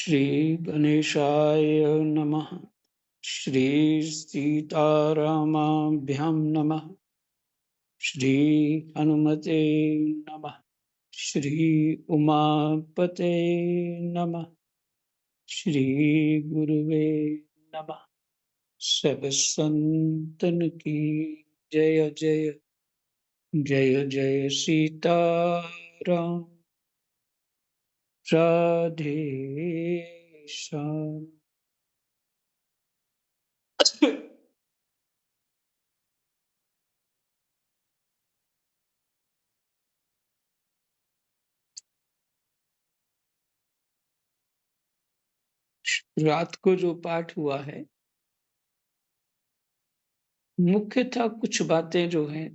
श्री गणेशाय नमः। श्री सीतारामाभ्यां नमः। श्री हनुमते नमः। श्री उमापते नमः। श्री गुरुवे नमः। सब संतन की जय जय। जय जय सीताराम। राधे श्याम। रात को जो पाठ हुआ है, मुख्यतः कुछ बातें जो हैं,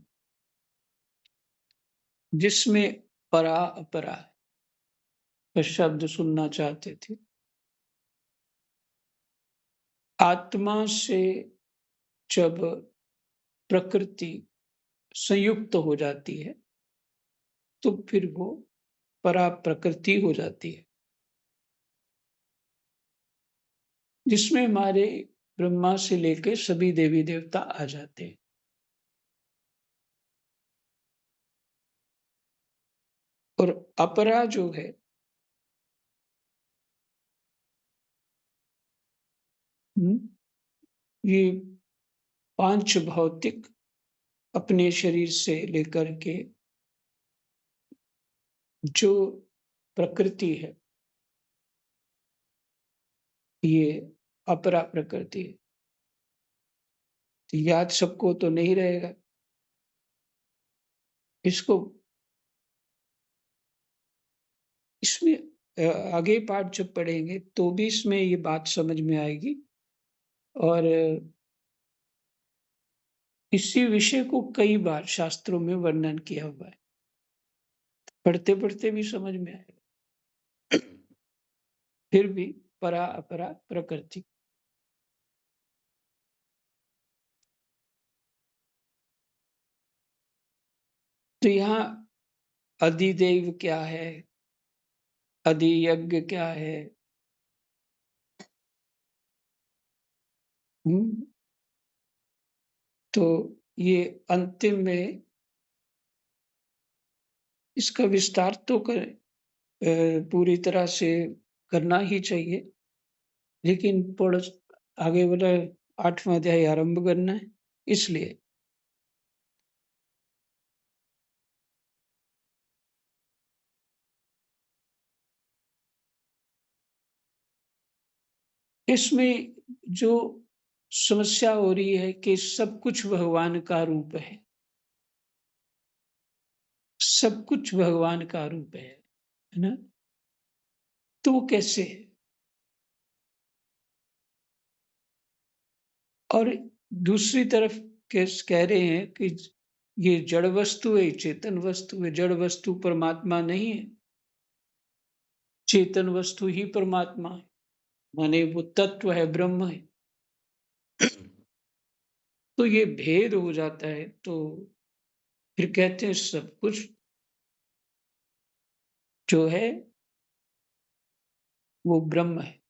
जिसमें परा अपरा का शब्द सुनना चाहते थे। आत्मा से जब प्रकृति संयुक्त हो जाती है, तो फिर वो परा प्रकृति हो जाती है, जिसमें हमारे ब्रह्मा से लेकर सभी देवी देवता आ जाते हैं। और अपरा जो है, ये पांच भौतिक अपने शरीर से लेकर के जो प्रकृति है, ये अपरा प्रकृति है। तो याद सबको तो नहीं रहेगा, इसको इसमें आगे पाठ जब पढ़ेंगे तो भी इसमें ये बात समझ में आएगी। और इसी विषय को कई बार शास्त्रों में वर्णन किया हुआ है, पढ़ते पढ़ते भी समझ में आएगा। फिर भी परा अपरा प्रकृति। तो यहाँ अधिदेव क्या है, अधियज्ञ क्या है, तो ये अंतिम में इसका विस्तार तो पूरी तरह से करना ही चाहिए, लेकिन आगे बोला 8वां अध्याय आरंभ करना है, इसलिए इसमें जो समस्या हो रही है कि सब कुछ भगवान का रूप है, सब कुछ भगवान का रूप है ना? तो वो कैसे है? और दूसरी तरफ कह रहे हैं कि ये जड़ वस्तु है, चेतन वस्तु है। जड़ वस्तु परमात्मा नहीं है, चेतन वस्तु ही परमात्मा है, माने वो तत्व है, ब्रह्म है। तो ये भेद हो जाता है, तो फिर कहते हैं सब कुछ जो है वो ब्रह्म है।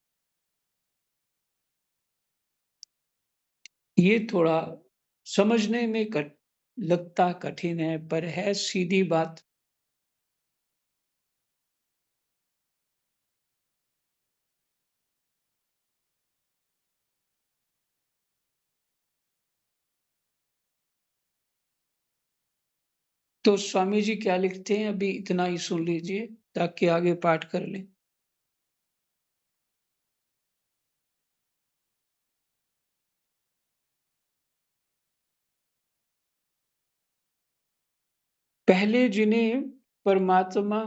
ये थोड़ा समझने में लगता कठिन है, पर है सीधी बात। तो स्वामी जी क्या लिखते हैं, अभी इतना ही सुन लीजिए ताकि आगे पाठ कर लें। पहले जिन्हें परमात्मा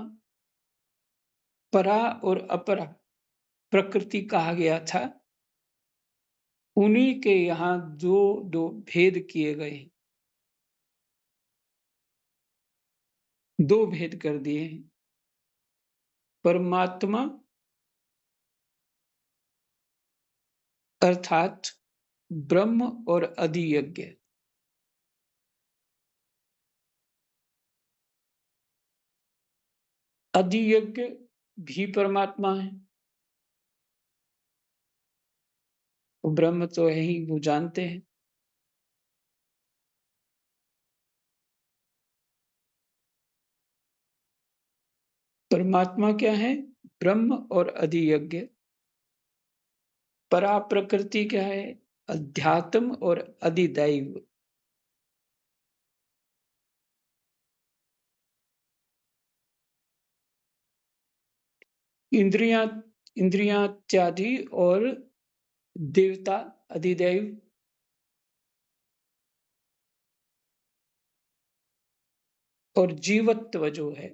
परा और अपरा प्रकृति कहा गया था, उन्हीं के यहाँ दो दो भेद किए गए, दो भेद कर दिए हैं। परमात्मा अर्थात ब्रह्म और अधियज्ञ। अधियज्ञ भी परमात्मा है, वो ब्रह्म तो है ही, वो जानते हैं। परमात्मा क्या है? ब्रह्म और अधियज्ञ। परा प्रकृति क्या है? अध्यात्म और अधिदैव। इंद्रियां, इंद्रियां इत्यादि और देवता, अधिदैव। और जीवत्व जो है,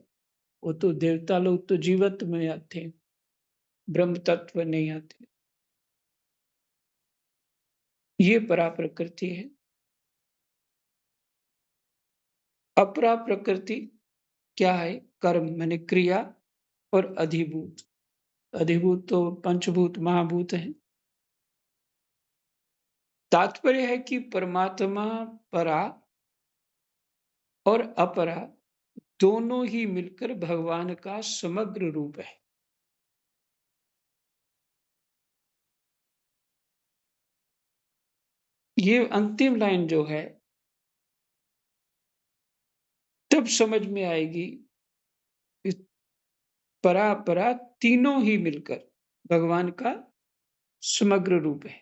वो तो देवता लोग तो जीवत्व में आते हैं, ब्रह्म तत्व नहीं आते। ये परा प्रकृति है। अपरा प्रकृति क्या है? कर्म माने क्रिया और अधिभूत। अधिभूत तो पंचभूत महाभूत हैं। तात्पर्य है कि परमात्मा परा और अपरा दोनों ही मिलकर भगवान का समग्र रूप है। ये अंतिम लाइन जो है, तब समझ में आएगी कि परा अपरा तीनों ही मिलकर भगवान का समग्र रूप है।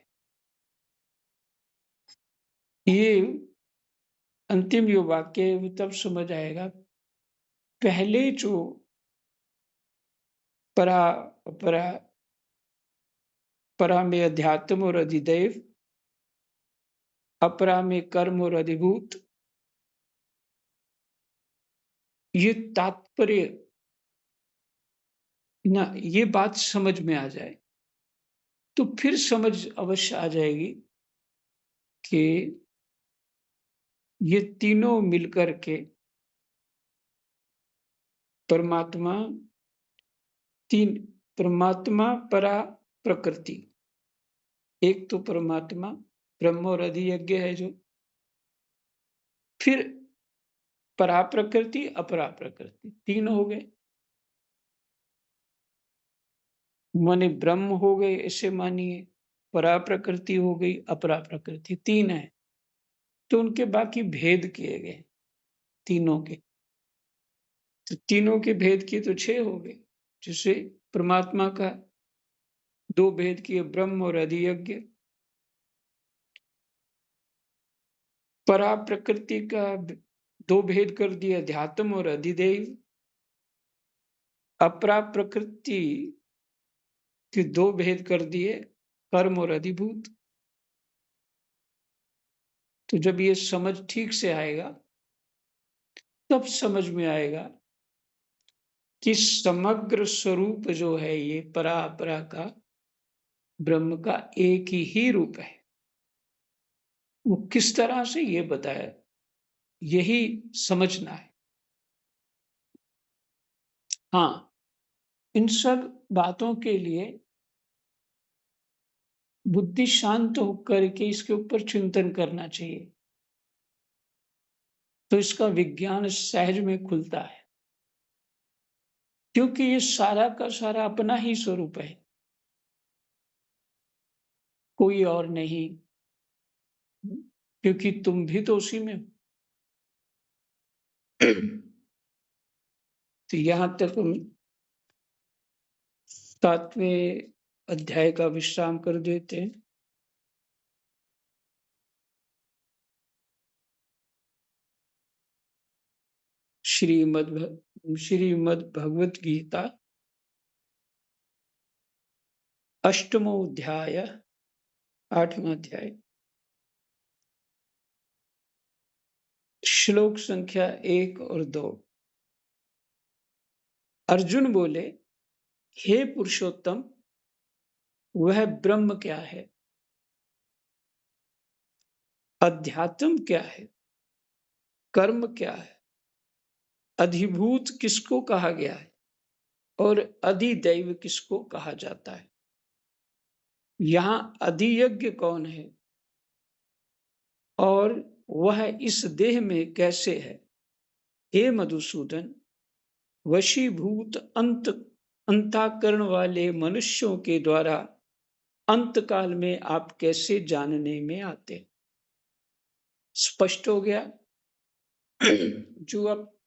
ये अंतिम जो वाक्य है वो तब समझ आएगा। पहले जो परा परा परा में अध्यात्म और अधिदैव, अपरा में कर्म और अधिभूत, ये तात्पर्य ना, ये बात समझ में आ जाए तो फिर समझ अवश्य आ जाएगी कि ये तीनों मिलकर के परमात्मा, तीन परमात्मा परा प्रकृति, एक तो परमात्मा ब्रह्म और अधियज्ञ है जो, फिर परा प्रकृति अपरा प्रकृति, तीन हो गए। माने ब्रह्म हो गए ऐसे मानिए, परा प्रकृति हो गई, अपरा प्रकृति, तीन है। तो उनके बाकी भेद किए गए तीनों के, तो तीनों के भेद किए तो छह हो गए। जैसे परमात्मा का दो भेद किए, ब्रह्म और अधियज्ञ। परा प्रकृति का दो भेद कर दिया, अध्यात्म और अधिदैव। अपरा प्रकृति के दो भेद कर दिए, कर्म और अधिभूत। तो जब ये समझ ठीक से आएगा तब समझ में आएगा कि समग्र स्वरूप जो है ये परा अपरा का, ब्रह्म का एक ही रूप है। वो किस तरह से ये बताया, यही समझना है। हाँ, इन सब बातों के लिए बुद्धि शांत होकर के इसके ऊपर चिंतन करना चाहिए, तो इसका विज्ञान सहज में खुलता है। क्योंकि ये सारा का सारा अपना ही स्वरूप है, कोई और नहीं। क्योंकि तुम भी तो उसी में हो। तो यहां तक हम 7वें अध्याय का विश्राम कर देते हैं। श्रीमद् भगवत गीता 8वां अध्याय, 8वां अध्याय, श्लोक संख्या 1 और 2। अर्जुन बोले, हे पुरुषोत्तम, वह ब्रह्म क्या है? अध्यात्म क्या है? कर्म क्या है? अधिभूत किसको कहा गया है और अधिदैव किसको कहा जाता है? यहाँ अधियज्ञ कौन है और वह इस देह में कैसे है? हे मधुसूदन, वशीभूत अंतःकरण वाले मनुष्यों के द्वारा अंत काल में आप कैसे जानने में आते? स्पष्ट हो गया? जो आप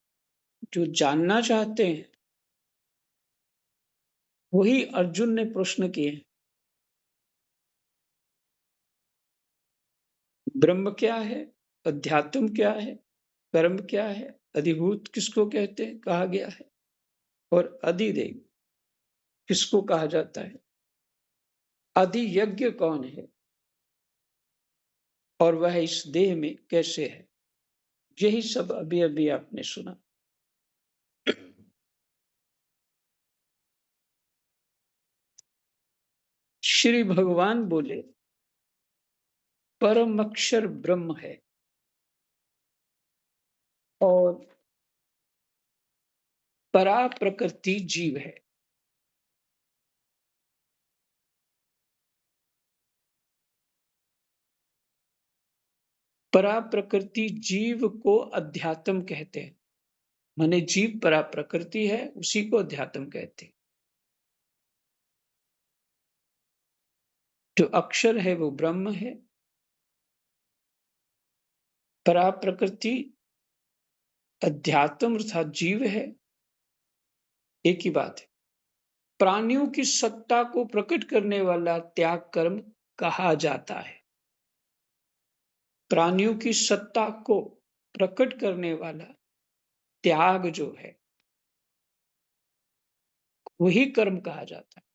जो जानना चाहते हैं, वही अर्जुन ने प्रश्न किए। ब्रह्म क्या है? अध्यात्म क्या है? कर्म क्या है? अधिभूत किसको कहते हैं, कहा गया है? और अधिदेव किसको कहा जाता है? अधियज्ञ कौन है? और वह इस देह में कैसे है? यही सब अभी-अभी आपने सुना। श्री भगवान बोले, परम अक्षर ब्रह्म है और परा प्रकृति जीव है। परा प्रकृति जीव को अध्यात्म कहते हैं। माने जीव परा प्रकृति है, उसी को अध्यात्म कहते हैं। जो अक्षर है वो ब्रह्म है। परा प्रकृति अध्यात्म अर्थात जीव है। एक ही बात है। प्राणियों की सत्ता को प्रकट करने वाला त्याग कर्म कहा जाता है। प्राणियों की सत्ता को प्रकट करने वाला त्याग जो है, वही कर्म कहा जाता है।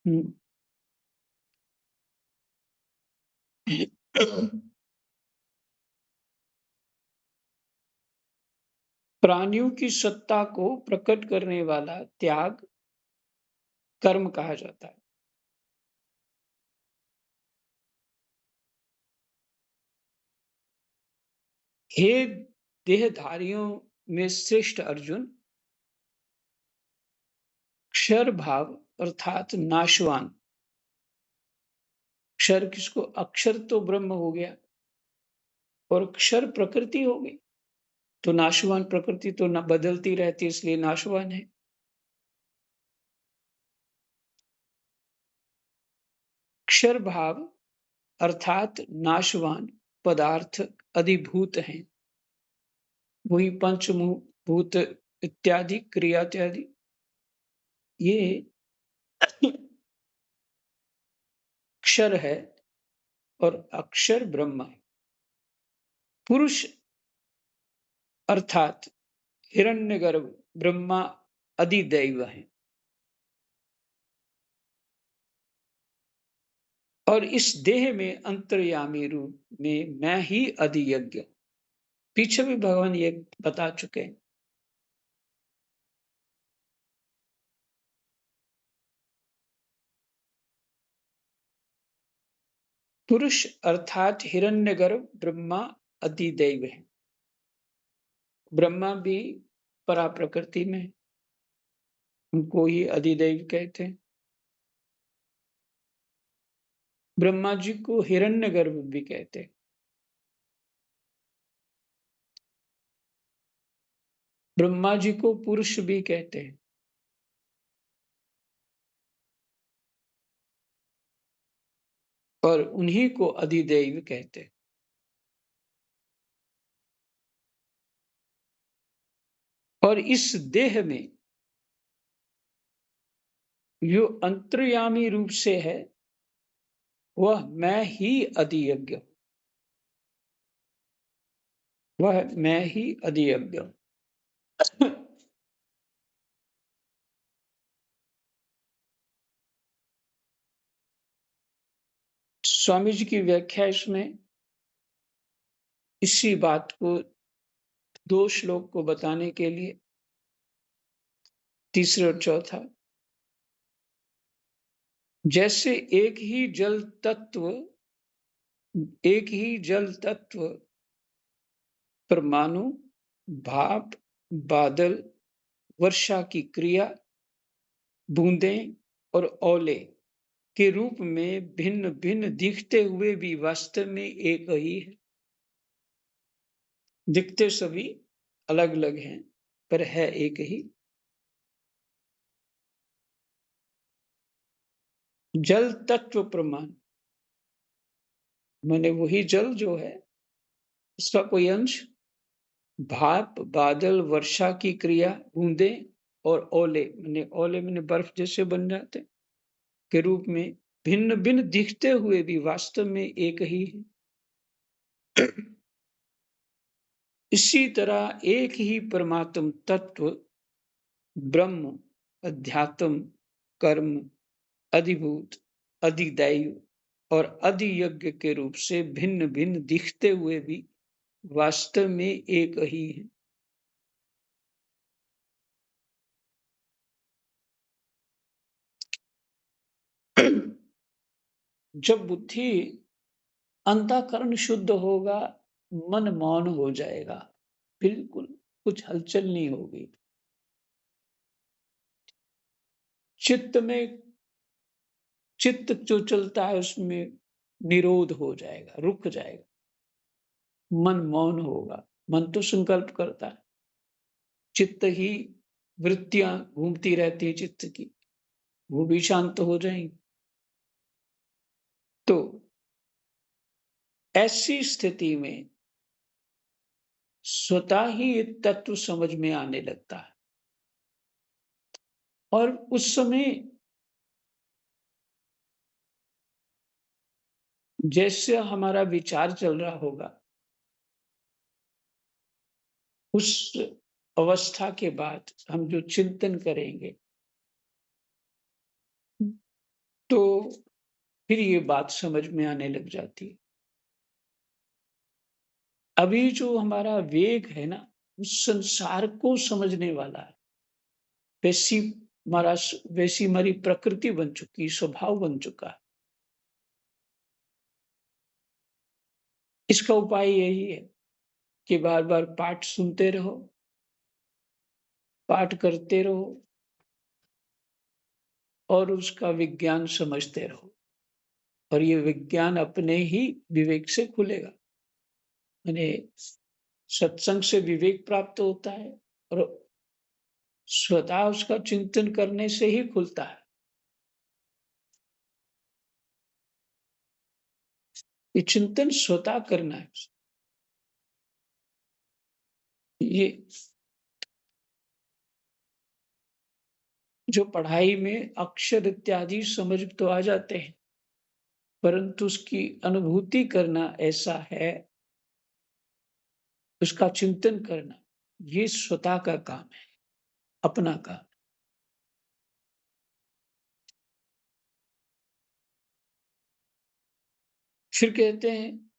हम्म। प्राणियों की सत्ता को प्रकट करने वाला त्याग कर्म कहा जाता है। हे देहधारियों में श्रेष्ठ अर्जुन, क्षर भाव अर्थात नाशवान। क्षर किसको? अक्षर तो ब्रह्म हो गया और क्षर प्रकृति हो गई, तो नाशवान प्रकृति तो न बदलती रहती, इसलिए नाशवान है। क्षर भाव अर्थात नाशवान पदार्थ अधिभूत हैं। वही पंचभूत इत्यादि क्रिया इत्यादि, ये क्षर है और अक्षर ब्रह्म है। पुरुष अर्थात हिरण्यगर्भ ब्रह्मा अधिदैव है। और इस देह में अंतर्यामी रूप में मैं ही अधियज्ञ। पीछे भी भगवान ये बता चुके हैं। पुरुष अर्थात हिरण्यगर्भ ब्रह्मा अधिदैव है। ब्रह्मा भी परा प्रकृति में है, उनको ही अधिदैव कहते हैं। ब्रह्मा जी को हिरण्यगर्भ भी कहते हैं। ब्रह्मा जी को पुरुष भी कहते हैं। और उन्हीं को अधिदैव कहते हैं। और इस देह में जो अंतर्यामी रूप से है, वह मैं ही अधियज्ञ हूं। वह मैं ही अधियज्ञ हूं। स्वामी जी की व्याख्या इसमें इसी बात को दो श्लोक को बताने के लिए, तीसरे और चौथा, जैसे एक ही जल तत्व परमाणु, भाप, बादल, वर्षा की क्रिया, बूंदें और ओले के रूप में भिन्न-भिन्न दिखते हुए भी वास्तव में एक ही है। दिखते सभी अलग-अलग हैं, पर है एक ही। जल तत्व प्रमाण माने वही जल जो है, उसका कोई अंश भाप, बादल, वर्षा की क्रिया, बूंदें और ओले माने बर्फ जैसे बन जाते हैं, के रूप में भिन्न-भिन्न दिखते हुए भी वास्तव में एक ही है। इसी तरह एक ही परमात्म तत्व ब्रह्म, अध्यात्म, कर्म, अधिभूत, अधिदैव और अधियज्ञ के रूप से भिन्न-भिन्न दिखते हुए भी वास्तव में एक ही है। जब बुद्धि अंतःकरण शुद्ध होगा, मन मौन हो जाएगा, बिल्कुल कुछ हलचल नहीं होगी। चित्त में चित्त जो चलता है उसमें निरोध हो जाएगा, रुक जाएगा, मन मौन होगा। मन तो संकल्प करता है, चित्त ही वृत्तियां घूमती रहती है चित्त की, वो भी शांत हो जाएंगी। तो ऐसी स्थिति में स्वतः ही ये तत्व समझ में आने लगता है और उस समय जैसे हमारा विचार चल रहा होगा, उस अवस्था के बाद हम जो चिंतन करेंगे, तो फिर ये बात समझ में आने लग जाती है। अभी जो हमारा वेग है ना, उस संसार को समझने वाला है। वैसी हमारा वैसी हमारी प्रकृति बन चुकी, स्वभाव बन चुका है। इसका उपाय यही है कि बार-बार पाठ सुनते रहो, पाठ करते रहो और उसका विज्ञान समझते रहो और ये विज्ञान अपने ही विवेक से खुलेगा। यानी सत्संग से विवेक प्राप्त होता है और स्वतः उसका चिंतन करने से ही खुलता है। ये चिंतन स्वतः करना है। ये जो पढ़ाई में अक्षर इत्यादि समझ तो आ जाते हैं, परंतु उसकी अनुभूति करना ऐसा है, उसका चिंतन करना, ये स्वतः का काम है, अपना काम। फिर कहते हैं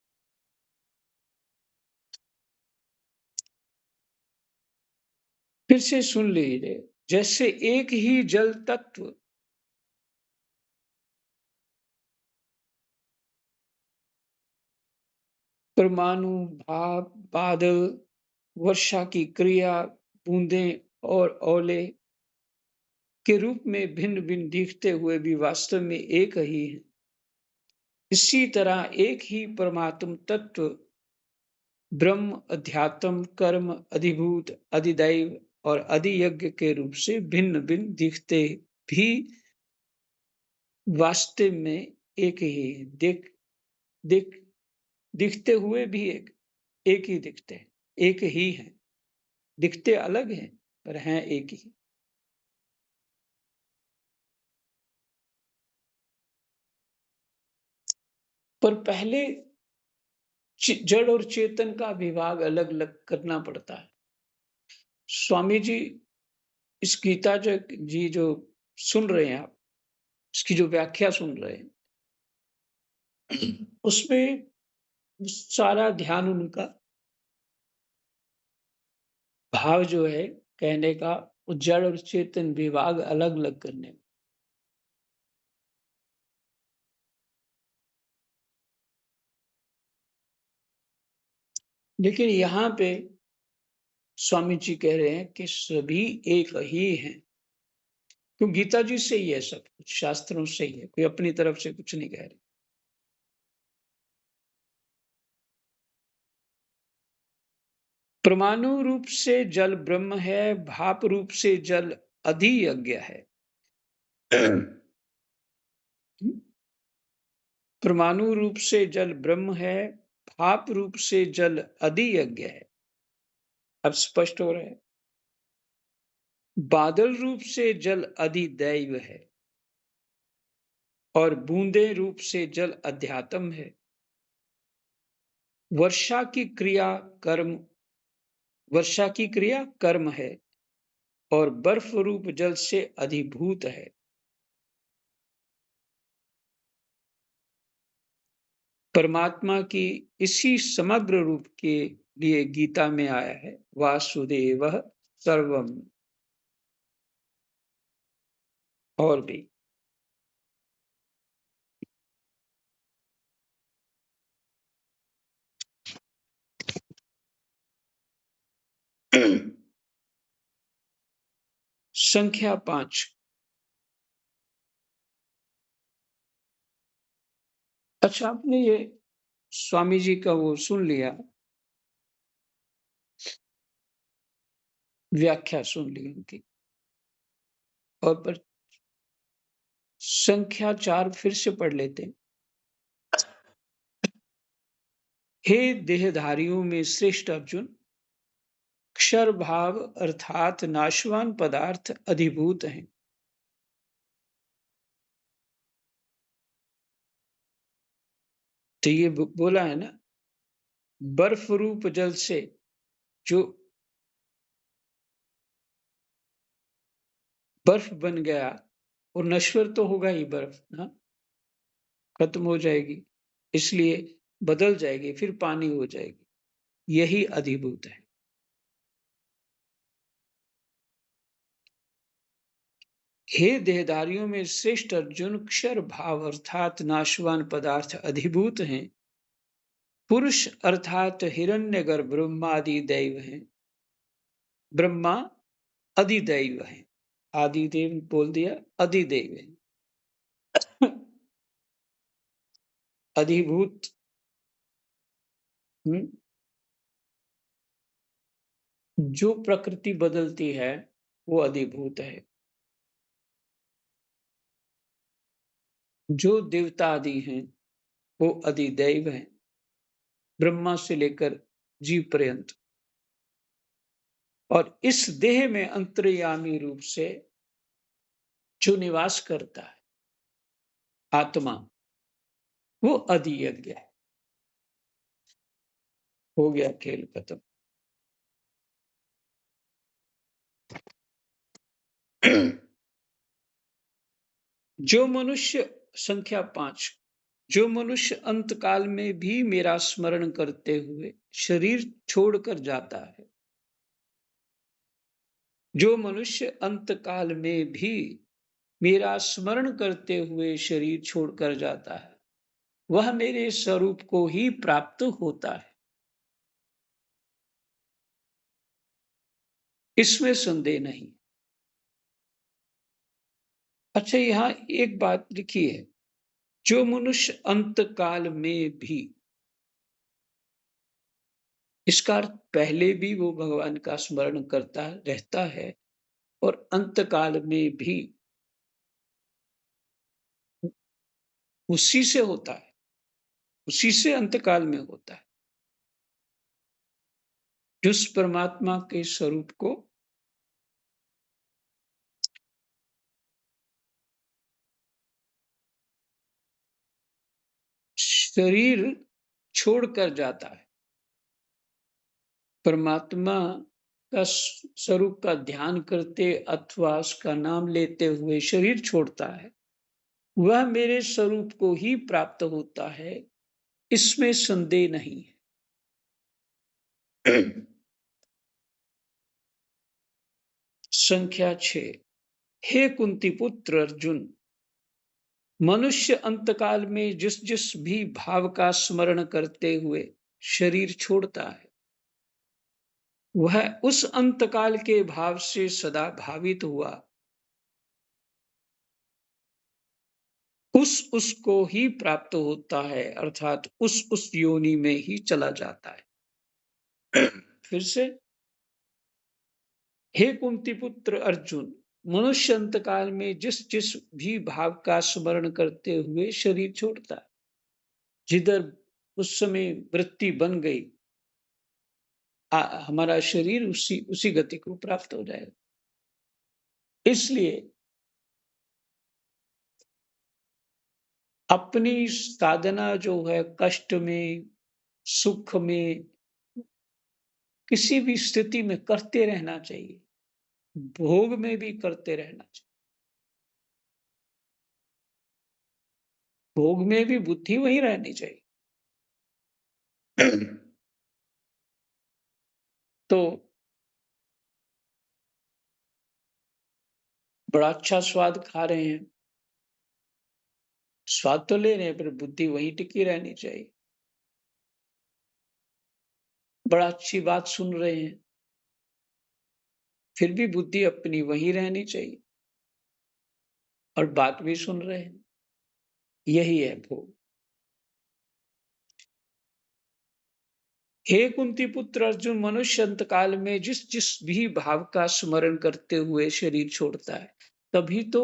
फिर से सुन लीजिए, जैसे एक ही जल तत्व परमाणु, भाप, बादल, वर्षा की क्रिया, बूंदें और ओले के रूप में भिन्न-भिन्न दिखते हुए भी वास्तव में एक ही है। इसी तरह एक ही परमात्म तत्व ब्रह्म, अध्यात्म, कर्म, अधिभूत, अधिदैव और अधियज्ञ के रूप से भिन्न-भिन्न दिखते भी वास्तव में एक ही है। दिख दिखते हुए भी एक ही दिखते हैं, एक ही हैं। दिखते अलग हैं, पर हैं एक ही। पर पहले जड़ और चेतन का विभाग अलग-अलग करना पड़ता है। स्वामी जी इस गीता जो सुन रहे हैं आप, इसकी जो व्याख्या सुन रहे हैं, उसमें सारा ध्यान उनका भाव जो है कहने का, वो जड़ और चेतन विभाग अलग-अलग करने में। लेकिन यहाँ पे स्वामी जी कह रहे हैं कि सभी एक ही हैं। तो गीता जी से ही है सब कुछ, शास्त्रों से ही है, कोई अपनी तरफ से कुछ नहीं कह रहे। परमाणु रूप से जल ब्रह्म है, भाप रूप से जल अधियज्ञ है। परमाणु रूप से जल ब्रह्म है, भाप रूप से जल अधियज्ञ है। अब स्पष्ट हो रहा है। बादल रूप से जल अधिदैव है और बूंदे रूप से जल अध्यात्म है। वर्षा की क्रिया कर्म वर्षा की क्रिया कर्म है और बर्फ रूप जल से अधिभूत है। परमात्मा की इसी समग्र रूप के लिए गीता में आया है, वासुदेवः सर्वम। और भी संख्या 5। अच्छा, आपने ये स्वामी जी का वो सुन लिया, व्याख्या सुन ली उनकी। और पर संख्या 4 फिर से पढ़ लेते हैं। हे देहधारियों में श्रेष्ठ अर्जुन, क्षर भाव अर्थात नाशवान पदार्थ अधिभूत हैं। तो ये बोला है ना, बर्फ रूप जल से जो बर्फ बन गया, और नश्वर तो होगा ही बर्फ ना, खत्म हो जाएगी, इसलिए बदल जाएगी, फिर पानी हो जाएगी, यही अधिभूत है। हे देहधारियों में श्रेष्ठ अर्जुन, क्षर भाव अर्थात नाशवान पदार्थ अधिभूत हैं। पुरुष अर्थात हिरण्यगर्भ ब्रह्मादि दैव हैं। ब्रह्मा अधिदैव है, आदिदेव बोल दिया, अधिदेव है। अधिभूत। हम्म, जो प्रकृति बदलती है वो अधिभूत है। जो देवता आदि हैं वो अधिदैव हैं, ब्रह्मा से लेकर जीव पर्यंत। और इस देह में अंतर्यामी रूप से जो निवास करता है आत्मा, वो अधियज्ञ है। हो गया खेल खत्म। जो मनुष्य, संख्या 5, जो मनुष्य अंत काल में भी मेरा स्मरण करते हुए शरीर छोड़कर जाता है, जो मनुष्य अंत काल में भी मेरा स्मरण करते हुए शरीर छोड़कर जाता है, वह मेरे स्वरूप को ही प्राप्त होता है, इसमें संदेह नहीं। अच्छा, यहां एक बात लिखी है, जो मनुष्य अंत काल में भी, इसका अर्थ पहले भी वो भगवान का स्मरण करता रहता है और अंत काल में भी उसी से होता है, उसी से अंतकाल में होता है। जिस परमात्मा के स्वरूप को शरीर छोड़कर जाता है, परमात्मा का स्वरूप का ध्यान करते अथवा उसका नाम लेते हुए शरीर छोड़ता है, वह मेरे स्वरूप को ही प्राप्त होता है, इसमें संदेह नहीं है। संख्या 6। हे कुंती पुत्र अर्जुन, मनुष्य अंतकाल में जिस जिस भी भाव का स्मरण करते हुए शरीर छोड़ता है, वह उस अंतकाल के भाव से सदा भावित हुआ उसको ही प्राप्त होता है, अर्थात उस योनि में ही चला जाता है। फिर से, हे कुंती पुत्र अर्जुन, मनुष्य अंत काल में जिस जिस भी भाव का स्मरण करते हुए शरीर छोड़ता है, जिधर उस समय वृत्ति बन गई, हमारा शरीर उसी उसी गति को प्राप्त हो जाएगा। इसलिए अपनी साधना जो है, कष्ट में, सुख में, किसी भी स्थिति में करते रहना चाहिए। भोग में भी करते रहना चाहिए। भोग में भी बुद्धि वही रहनी चाहिए। तो बड़ा अच्छा स्वाद खा रहे हैं, स्वाद तो ले रहे हैं, पर बुद्धि वहीं टिकी रहनी चाहिए। बड़ा अच्छी बात सुन रहे हैं, फिर भी बुद्धि अपनी वहीं रहनी चाहिए, और बात भी सुन रहे हैं। यही है भोग। हे कुंती पुत्र अर्जुन, मनुष्य अंत काल में जिस जिस भी भाव का स्मरण करते हुए शरीर छोड़ता है, तभी तो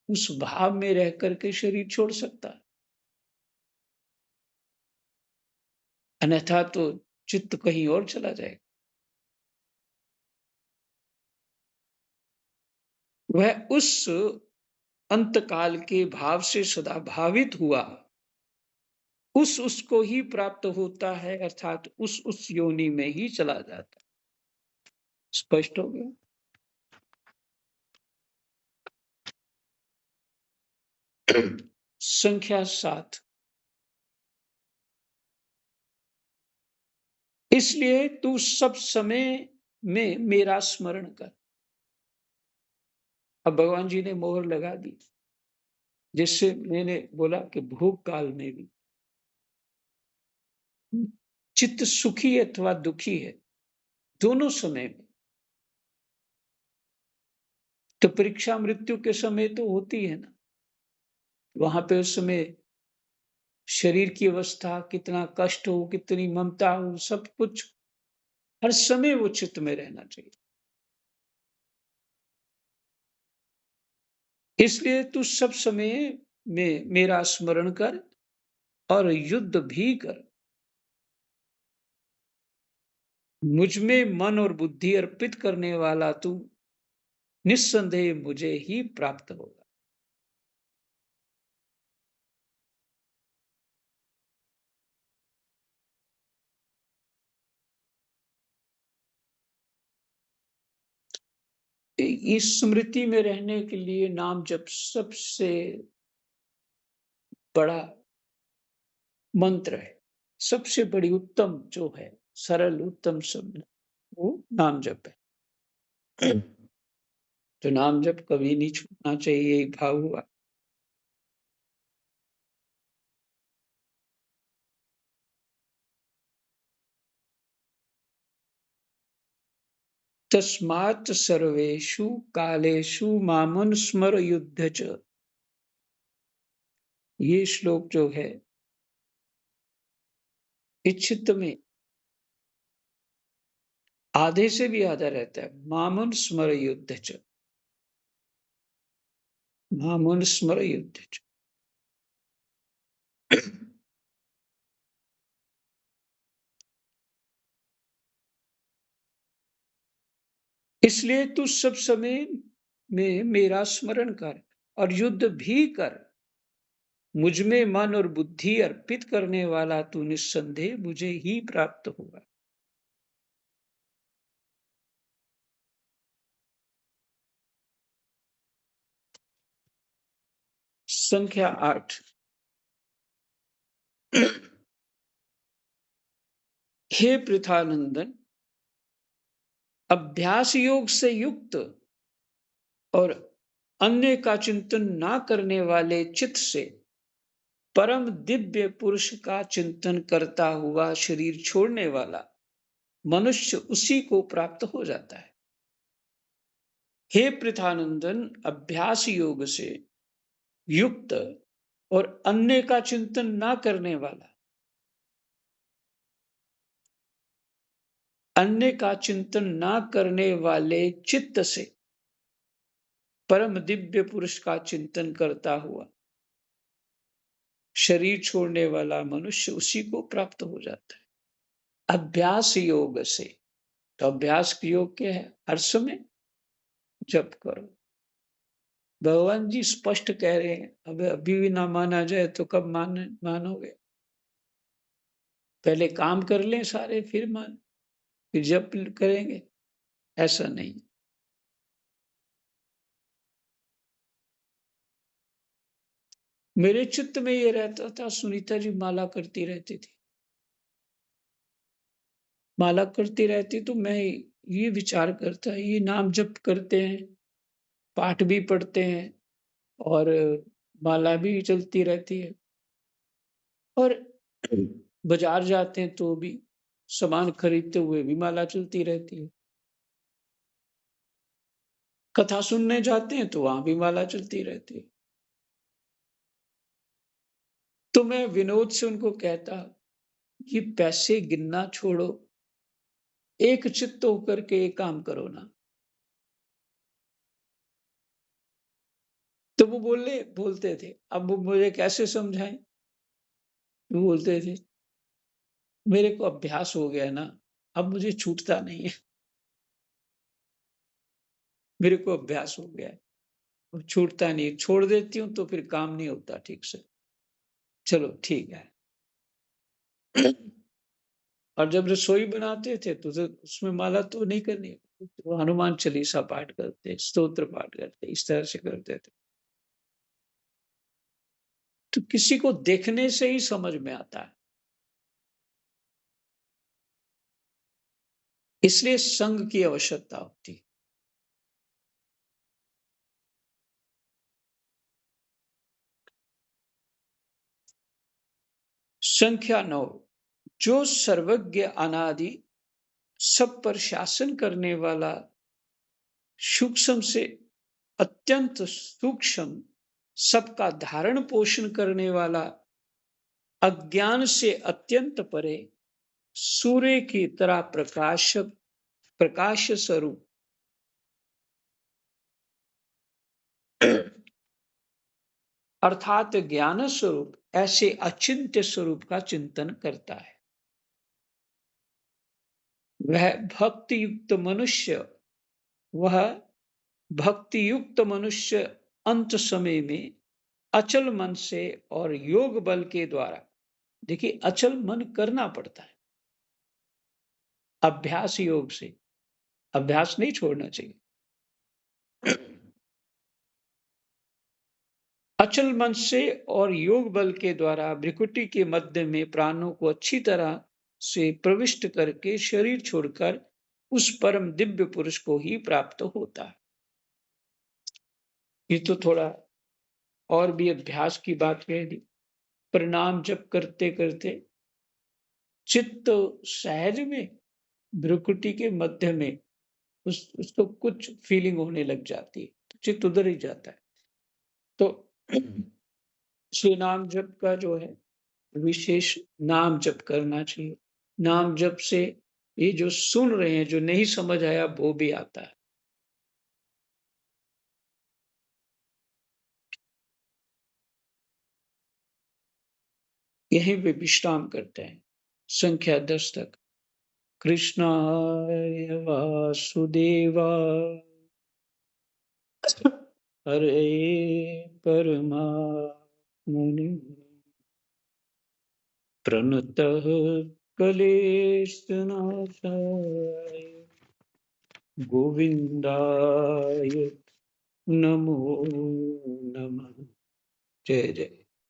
उस भाव में रह करके शरीर छोड़ सकता है। अन्यथा तो चित्त कहीं और चला जाएगा। वह उस अंतकाल के भाव से सदा भावित हुआ, उसको ही प्राप्त होता है, अर्थात उस योनि में ही चला जाता है। स्पष्ट हो गया? संख्या 7। इसलिए तू सब समय में मेरा स्मरण कर। अब भगवान जी ने मोहर लगा दी, जिससे मैंने बोला कि भोग काल में भी चित्त सुखी अथवा दुखी है, दोनों समय में। तो परीक्षा मृत्यु के समय तो होती है ना, वहां पे उस समय शरीर की अवस्था, कितना कष्ट हो, कितनी ममता हो, सब कुछ हर समय वो चित्त में रहना चाहिए। इसलिए तू सब समय में मेरा स्मरण कर और युद्ध भी कर। मुझ में मन और बुद्धि अर्पित करने वाला तू निस्संदेह मुझे ही प्राप्त होगा। इस स्मृति में रहने के लिए नाम जप सबसे बड़ा मंत्र है। सबसे बड़ी उत्तम जो है, सरल उत्तम शब्द, वो नाम जप है। तो नाम जप कभी नहीं छूटना चाहिए, यही भाव हुआ। तस्मात् सर्वेषु कालेषु मामनुस्मर युद्ध च। ये श्लोक जो है, इस चित्त में आधे से भी आधा रहता है। मामनुस्मर युद्ध च, मामनुस्मर युद्ध च। इसलिए तू सब समय में मेरा स्मरण कर और युद्ध भी कर। मुझ में मन और बुद्धि अर्पित करने वाला तू निस्संदेह मुझे ही प्राप्त होगा। संख्या 8। हे पृथानंदन, अभ्यास योग से युक्त और अन्य का चिंतन ना करने वाले चित्त से परम दिव्य पुरुष का चिंतन करता हुआ शरीर छोड़ने वाला मनुष्य उसी को प्राप्त हो जाता है। हे पृथानंदन, अभ्यास योग से युक्त और अन्य का चिंतन ना करने वाला, अन्य का चिंतन ना करने वाले चित्त से परम दिव्य पुरुष का चिंतन करता हुआ शरीर छोड़ने वाला मनुष्य उसी को प्राप्त हो जाता है अभ्यास योग से। तो अभ्यास योग क्या है? हर समय जप करो। भगवान जी स्पष्ट कह रहे हैं, अब अभी भी ना माना जाए तो कब मानोगे? पहले काम कर लें सारे, फिर जप करेंगे, ऐसा नहीं। मेरे चित्त में ये रहता था, सुनीता जी माला करती रहती थी, माला करती रहती तो मैं ये विचार करता, ये नाम जप करते हैं, पाठ भी पढ़ते हैं और माला भी चलती रहती है, और बाजार जाते हैं तो भी सामान खरीदते हुए भी माला चलती रहती है, कथा सुनने जाते हैं तो वहां भी माला चलती रहती है। तो मैं विनोद से उनको कहता कि पैसे गिनना छोड़ो, एक चित्त होकर के एक काम करो ना। तो वो बोलते थे, अब वो मुझे कैसे समझाएं? वो बोलते थे, मेरे को अभ्यास हो गया ना, अब मुझे छूटता नहीं है, मेरे को अभ्यास हो गया है, अब छूटता नहीं है, छोड़ देती हूँ तो फिर काम नहीं होता ठीक से। चलो ठीक है। और जब रसोई बनाते थे तो उसमें माला तो नहीं करनी, तो हनुमान चालीसा पाठ करते, स्तोत्र पाठ करते, इस तरह से करते थे। तो किसी को देखने से ही समझ में आता है, इसलिए संग की आवश्यकता होती है। संख्या 9, जो सर्वज्ञ अनादि सब पर शासन करने वाला, सूक्ष्म से अत्यंत सूक्ष्म सबका धारण पोषण करने वाला, अज्ञान से अत्यंत परे, सूर्य की तरह प्रकाश स्वरूप अर्थात ज्ञान स्वरूप ऐसे अचिंत्य स्वरूप का चिंतन करता है। वह भक्ति युक्त मनुष्य वह भक्ति युक्त मनुष्य अंत समय में अचल मन से और योग बल के द्वारा, देखिए अचल मन करना पड़ता है अभ्यास योग से, अभ्यास नहीं छोड़ना चाहिए। अचल मन से और योग बल के द्वारा भ्रिकुटी के मध्य में प्राणों को अच्छी तरह से प्रविष्ट करके शरीर छोड़कर उस परम दिव्य पुरुष को ही प्राप्त होता है। ये तो थोड़ा और भी अभ्यास की बात कह दी। प्रणाम जप करते करते चित्त सहज में भ्रिकुटी के मध्य में उसको कुछ फीलिंग होने लग जाती है, तो चित्त उधर ही जाता है। तो श्री नाम जप का जो है विशेष नाम जप करना चाहिए। नाम जप से ये जो सुन रहे हैं, जो नहीं समझ आया वो भी आता है। यहीं पे विश्राम करते हैं संख्या 10 तक। कृष्णाय वासुदेवाय हरे परमात्मने प्रणतः क्लेशनाशाय गोविंदाय नमो नमः। जय जय।